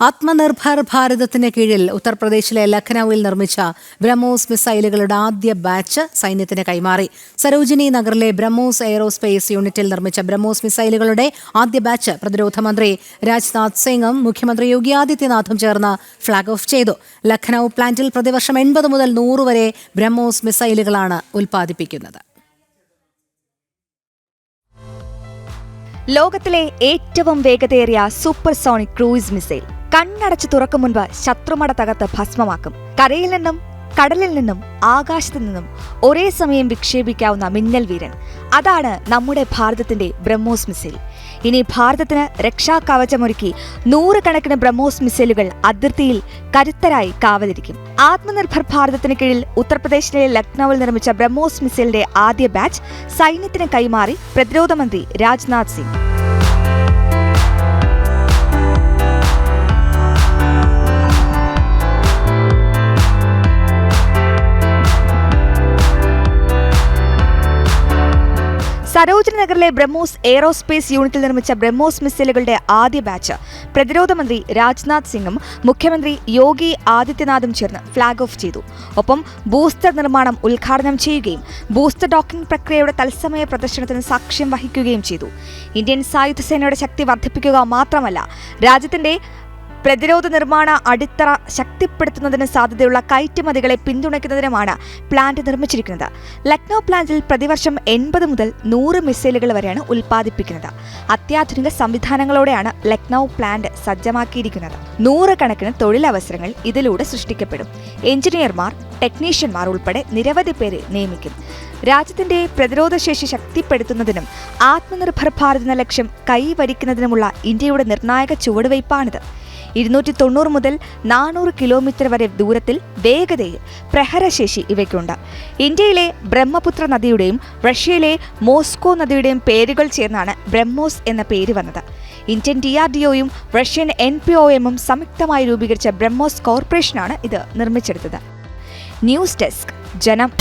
ആത്മനിർഭർ ഭാരതത്തിന് കീഴിൽ ഉത്തർപ്രദേശിലെ ലഖ്നൌവിൽ നിർമ്മിച്ച ബ്രഹ്മോസ് മിസൈലുകളുടെ ആദ്യ ബാച്ച് സൈന്യത്തിന് കൈമാറി. സരോജിനി നഗറിലെ ബ്രഹ്മോസ് എയ്റോസ്പേസ് യൂണിറ്റിൽ നിർമ്മിച്ച ബ്രഹ്മോസ് മിസൈലുകളുടെ ആദ്യ ബാച്ച് പ്രതിരോധ മന്ത്രി രാജ്നാഥ് സിംഗും മുഖ്യമന്ത്രി യോഗി ആദിത്യനാഥും ചേർന്ന് ഫ്ളാഗ് ഓഫ് ചെയ്തു. ലഖ്നൌ പ്ലാന്റിൽ പ്രതിവർഷം 80 മുതൽ 100 വരെ ബ്രഹ്മോസ് മിസൈലുകളാണ് ഉൽപ്പാദിപ്പിക്കുന്നത്. ലോകത്തിലെ ഏറ്റവും വേഗതയേറിയ സൂപ്പർസോണിക് ക്രൂയിസ് മിസൈൽ കണ്ണടച്ചു തുറക്കും മുൻപ് ശത്രുമട തകർത്ത് ഭസ്മമാക്കും. കരയിൽ നിന്നും കടലിൽ നിന്നും ആകാശത്തു നിന്നും ഒരേ സമയം വിക്ഷേപിക്കാവുന്ന മിന്നൽ വീരൻ. അതാണ് നമ്മുടെ ഭാരതത്തിന്റെ ബ്രഹ്മോസ് മിസൈൽ. ഇനി ഭാരതത്തിന് രക്ഷാകവചമൊരുക്കി 100 കണക്കിന് ബ്രഹ്മോസ് മിസൈലുകൾ അതിർത്തിയിൽ കരുത്തരായി കാവലിരിക്കും. ആത്മനിർഭർ ഭാരതത്തിന് കീഴിൽ ഉത്തർപ്രദേശിലെ ലക്നൌവിൽ നിർമ്മിച്ച ബ്രഹ്മോസ് മിസൈലിന്റെ ആദ്യ ബാച്ച് സൈന്യത്തിന് കൈമാറി പ്രതിരോധ മന്ത്രി രാജ്നാഥ് സിംഗ്. സരോജിനി നഗറിലെ ബ്രഹ്മോസ് എയ്റോസ്പേസ് യൂണിറ്റിൽ നിർമ്മിച്ച ബ്രഹ്മോസ് മിസൈലുകളുടെ ആദ്യ ബാച്ച് പ്രതിരോധ മന്ത്രി രാജ്നാഥ് സിംഗും മുഖ്യമന്ത്രി യോഗി ആദിത്യനാഥും ചേർന്ന് ഫ്ളാഗ് ഓഫ് ചെയ്തു. ഒപ്പം ബൂസ്റ്റർ നിർമ്മാണം ഉദ്ഘാടനം ചെയ്യുകയും ബൂസ്റ്റർ ഡോക്കിംഗ് പ്രക്രിയയുടെ തത്സമയ പ്രദർശനത്തിന് സാക്ഷ്യം വഹിക്കുകയും ചെയ്തു. ഇന്ത്യൻ സായുധ സേനയുടെ ശക്തി വർദ്ധിപ്പിക്കുക മാത്രമല്ല, രാജ്യത്തിന്റെ പ്രതിരോധ നിർമ്മാണ അടിത്തറ ശക്തിപ്പെടുത്തുന്നതിന് സാധ്യതയുള്ള കയറ്റുമതികളെ പിന്തുണയ്ക്കുന്നതിനുമാണ് പ്ലാന്റ് നിർമ്മിച്ചിരിക്കുന്നത്. ലക്നൌ പ്ലാന്റിൽ പ്രതിവർഷം 80 മുതൽ 100 മിസൈലുകൾ വരെയാണ് ഉൽപ്പാദിപ്പിക്കുന്നത്. അത്യാധുനിക സംവിധാനങ്ങളോടെയാണ് ലക്നൌ പ്ലാന്റ് സജ്ജമാക്കിയിരിക്കുന്നത്. 100 കണക്കിന് തൊഴിലവസരങ്ങൾ ഇതിലൂടെ സൃഷ്ടിക്കപ്പെടും. എഞ്ചിനീയർമാർ, ടെക്നീഷ്യന്മാർ ഉൾപ്പെടെ നിരവധി പേരെ നിയമിക്കും. രാജ്യത്തിന്റെ പ്രതിരോധശേഷി ശക്തിപ്പെടുത്തുന്നതിനും ആത്മനിർഭർ ഭാരത് എന്ന ലക്ഷ്യം കൈവരിക്കുന്നതിനുമുള്ള ഇന്ത്യയുടെ നിർണായക ചുവടുവയ്പ്പാണിത്. 290 മുതൽ 400 കിലോമീറ്റർ വരെ ദൂരത്തിൽ വേഗതയിൽ പ്രഹരശേഷി ഇവയ്ക്കുണ്ട്. ഇന്ത്യയിലെ ബ്രഹ്മപുത്ര നദിയുടെയും റഷ്യയിലെ മോസ്കോ നദിയുടെയും പേരുകൾ ചേർന്നാണ് ബ്രഹ്മോസ് എന്ന പേര് വന്നത്. ഇന്ത്യൻ DRDOയും റഷ്യൻ NPOMും സംയുക്തമായി രൂപീകരിച്ച ബ്രഹ്മോസ് കോർപ്പറേഷനാണ് ഇത് നിർമ്മിച്ചെടുത്തത്. ന്യൂസ് ഡെസ്ക്, ജനം.